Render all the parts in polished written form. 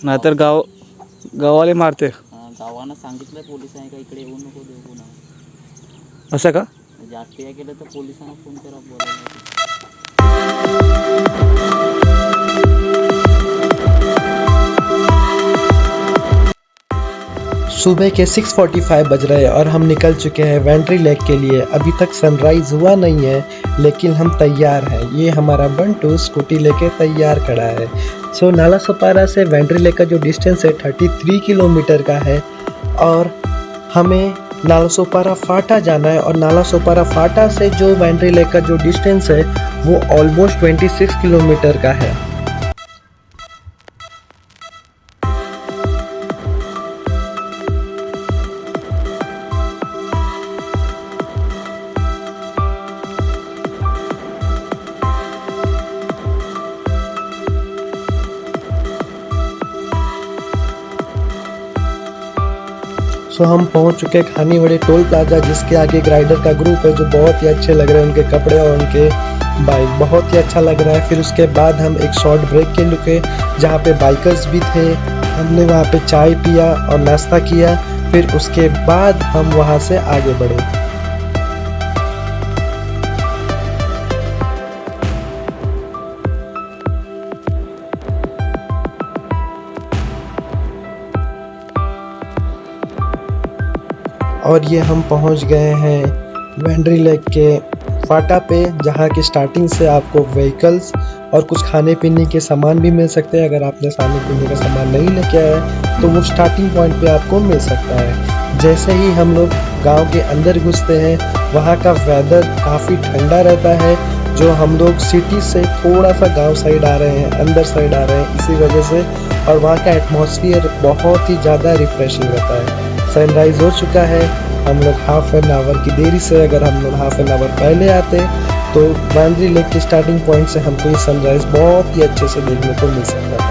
नाहीतर गाववाले मारते. गावानं सांगितलं पोलिसांनी का इकडे येऊ नको देऊ पुन्हा. असं का? जास्त हे केलं तर पोलिसांना फोन करा बोलायला. सुबह के 6:45 बज रहे हैं और हम निकल चुके हैं वेंट्री लेक के लिए। अभी तक सनराइज़ हुआ नहीं है लेकिन हम तैयार हैं। ये हमारा बंटू स्कूटी लेके तैयार खड़ा है। सो नालासोपारा से वेंट्री लेक का जो डिस्टेंस है 33 किलोमीटर का है और हमें नालासोपारा फाटा जाना है और नालासोपारा फाटा से जो वेंट्री लेक का जो डिस्टेंस है वो ऑलमोस्ट 26 किलोमीटर का है। तो हम पहुंच चुके हैं खानीवाड़ी टोल प्लाजा, जिसके आगे एक राइडर का ग्रुप है जो बहुत ही अच्छे लग रहे हैं। उनके कपड़े और उनके बाइक बहुत ही अच्छा लग रहा है। फिर उसके बाद हम एक शॉर्ट ब्रेक के रुके जहां पे बाइकर्स भी थे। हमने वहां पे चाय पिया और नाश्ता किया। फिर उसके बाद हम वहां से आगे बढ़े। और ये हम पहुंच गए हैं वेंट्री लेक के फाटा पे, जहाँ की स्टार्टिंग से आपको व्हीकल्स और कुछ खाने पीने के सामान भी मिल सकते हैं। अगर आपने खाने पीने का सामान नहीं लेके आए तो वो स्टार्टिंग पॉइंट पे आपको मिल सकता है। जैसे ही हम लोग गांव के अंदर घुसते हैं वहाँ का वेदर काफ़ी ठंडा रहता है। जो हम लोग सिटी से थोड़ा सा गाँव साइड आ रहे हैं, अंदर साइड आ रहे हैं इसी वजह से, और वहाँ का एटमॉस्फेयर बहुत ही ज़्यादा रिफ्रेशिंग रहता है। सनराइज़ हो चुका है। हम लोग हाफ एन आवर की देरी से, अगर हम लोग हाफ एन आवर पहले आते तो वेंट्री लेक के स्टार्टिंग पॉइंट से हमको ये सनराइज़ बहुत ही अच्छे से देखने को मिल सकता था।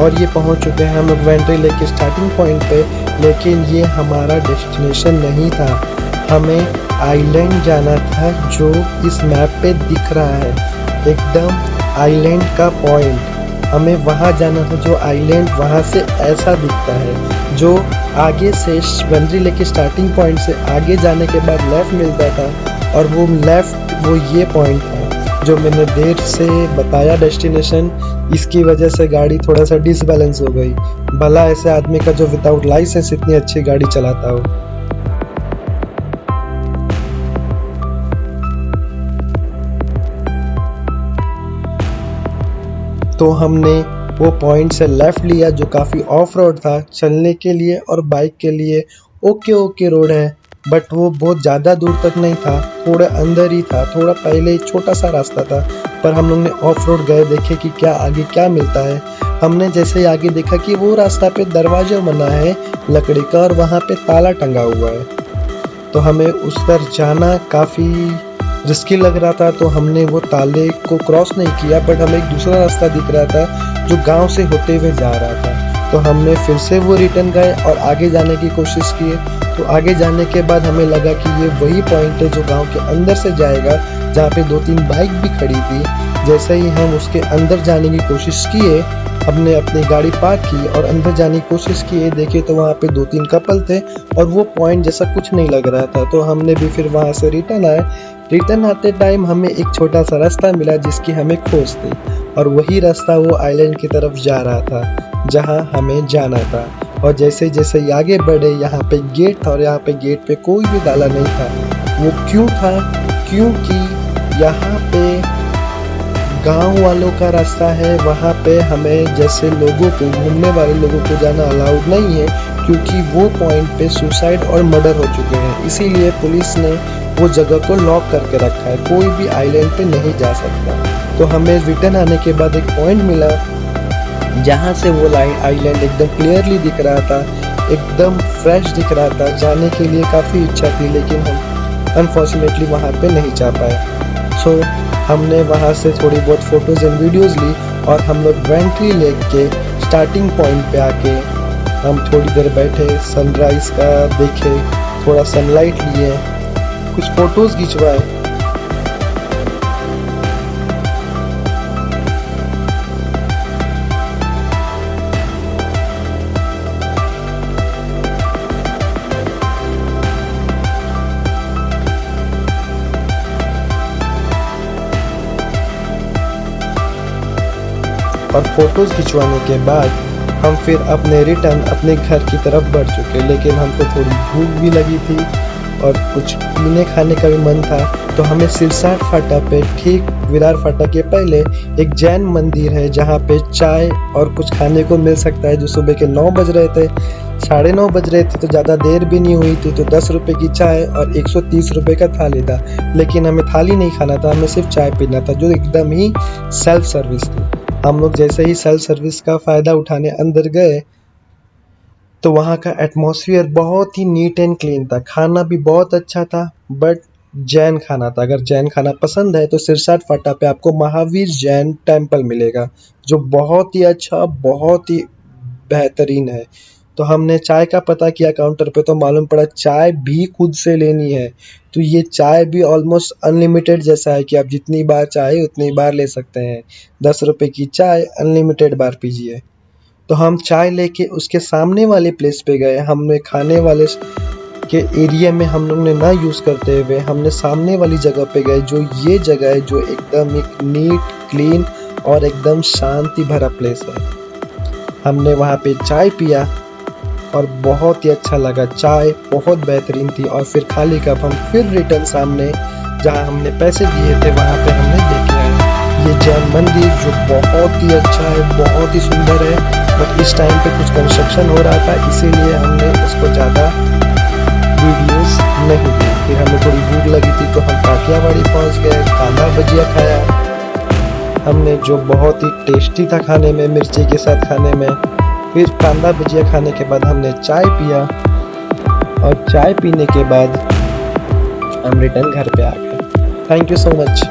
और ये पहुंच चुके हैं हम लोग वेंट्री लेक के स्टार्टिंग पॉइंट पे, लेकिन ये हमारा डेस्टिनेशन नहीं था। हमें आइलैंड जाना था जो इस मैप पे दिख रहा है, एकदम आइलैंड का पॉइंट। हमें वहाँ जाना था जो आइलैंड वहाँ से ऐसा दिखता है, जो आगे से वेंट्री लेक के स्टार्टिंग पॉइंट से आगे जाने के बाद लेफ़्ट मिलता था, और वो लेफ़्ट वो ये पॉइंट था जो मैंने देर से बताया डेस्टिनेशन। इसकी वजह से गाड़ी थोड़ा सा डिसबैलेंस हो गई। भला ऐसे आदमी का जो विदाउट लाइसेंस इतनी अच्छी गाड़ी चलाता हो। तो हमने वो पॉइंट से लेफ्ट लिया जो काफ़ी ऑफ रोड था चलने के लिए और बाइक के लिए ओके रोड है, बट वो बहुत ज़्यादा दूर तक नहीं था, थोड़ा अंदर ही था, थोड़ा पहले छोटा सा रास्ता था। पर हम लोग ने ऑफ रोड गए, देखे कि क्या आगे क्या मिलता है। हमने जैसे ही आगे देखा कि वो रास्ता पे दरवाजा बना है लकड़ी का और वहाँ पे ताला टंगा हुआ है, तो हमें उस पर जाना काफ़ी रिस्की लग रहा था। तो हमने वो ताले को क्रॉस नहीं किया, बट हमें एक दूसरा रास्ता दिख रहा था जो गाँव से होते हुए जा रहा था। तो हमने फिर से वो रिटर्न गए और आगे जाने की कोशिश किए। तो आगे जाने के बाद हमें लगा कि ये वही पॉइंट है जो गांव के अंदर से जाएगा, जहाँ पे 2-3 बाइक भी खड़ी थी। जैसे ही हम उसके अंदर जाने की कोशिश किए, हमने अपनी गाड़ी पार्क की और अंदर जाने की कोशिश किए, देखे तो वहाँ पे 2-3 कपल थे और वो पॉइंट जैसा कुछ नहीं लग रहा था। तो हमने भी फिर वहाँ से रिटर्न आए। रिटर्न आते टाइम हमें एक छोटा सा रास्ता मिला जिसकी हमें खोज थी, और वही रास्ता वो आइलैंड की तरफ जा रहा था जहाँ हमें जाना था। और जैसे जैसे आगे बढ़े, यहाँ पे गेट था और यहाँ पे गेट पे कोई भी ताला नहीं था। वो क्यों था? क्योंकि यहाँ पे गांव वालों का रास्ता है, वहाँ पे हमें जैसे लोगों को, घूमने वाले लोगों को जाना अलाउड नहीं है, क्योंकि वो पॉइंट पे सुसाइड और मर्डर हो चुके हैं। इसीलिए पुलिस ने वो जगह को लॉक करके रखा है, कोई भी आइलैंड पे नहीं जा सकता। तो हमें रिटर्न आने के बाद एक पॉइंट मिला जहाँ से वो आइलैंड एकदम क्लियरली दिख रहा था, एकदम फ्रेश दिख रहा था। जाने के लिए काफ़ी इच्छा थी, लेकिन हम अनफॉर्चुनेटली वहाँ पे नहीं जा पाए। सो हमने वहाँ से थोड़ी बहुत फ़ोटोज़ एंड वीडियोज़ ली और हम लोग वेंट्री लेक के स्टार्टिंग पॉइंट पे आके हम थोड़ी देर बैठे, सनराइज़ का देखे, थोड़ा सनलाइट लिए, कुछ फ़ोटोज़ खिंचवाए। और फोटोज़ खिंचवाने के बाद हम फिर अपने रिटर्न अपने घर की तरफ बढ़ चुके, लेकिन हमको थोड़ी भूख भी लगी थी और कुछ पीने खाने का भी मन था। तो हमें सिरसाट फाटा पे, ठीक विरार फाटा के पहले एक जैन मंदिर है जहाँ पे चाय और कुछ खाने को मिल सकता है। जो सुबह के 9 बज रहे थे, 9:30 बज रहे थे, तो ज़्यादा देर भी नहीं हुई थी। तो 10 रुपये की चाय और 130 रुपये का थाली था, लेकिन हमें थाली नहीं खाना था, हमें सिर्फ चाय पीना था, जो एकदम ही सेल्फ सर्विस थी। हम लोग जैसे ही सेल्फ सर्विस का फ़ायदा उठाने अंदर गए तो वहाँ का एटमॉस्फेयर बहुत ही नीट एंड क्लीन था, खाना भी बहुत अच्छा था, बट जैन खाना था। अगर जैन खाना पसंद है तो सिरसाट फाटा पे आपको महावीर जैन टेम्पल मिलेगा, जो बहुत ही अच्छा, बहुत ही बेहतरीन है। तो हमने चाय का पता किया काउंटर पे, तो मालूम पड़ा चाय भी खुद से लेनी है। तो ये चाय भी ऑलमोस्ट अनलिमिटेड जैसा है कि आप जितनी बार चाहे उतनी बार ले सकते हैं। 10 रुपये की चाय अनलिमिटेड बार पीजिए। तो हम चाय लेके उसके सामने वाले प्लेस पे गए। हमने खाने वाले के एरिया में हम लोग ने ना यूज़ करते हुए हमने सामने वाली जगह पे गए, जो ये जगह है, जो एकदम एक नीट, क्लीन और एकदम शांति भरा प्लेस है। हमने वहाँ पे चाय पिया और बहुत ही अच्छा लगा, चाय बहुत बेहतरीन थी। और फिर खाली कप हम फिर रिटर्न सामने जहाँ हमने पैसे दिए थे वहाँ पे हमने देख लिया ये जैन मंदिर, जो बहुत ही अच्छा है, बहुत ही सुंदर है। बट इस टाइम पे कुछ कंस्ट्रक्शन हो रहा था, इसीलिए हमने उसको ज़्यादा वीडियोस नहीं दी। फिर हमें थोड़ी भूख लगी थी तो हम काठियावाड़ी पहुँच गए, कांदा भजिया खाया हमने, जो बहुत ही टेस्टी था खाने में, मिर्ची के साथ खाने में। फिर कांदा भजिया खाने के बाद हमने चाय पिया और चाय पीने के बाद हम रिटर्न घर पे आ गए। Thank you so much.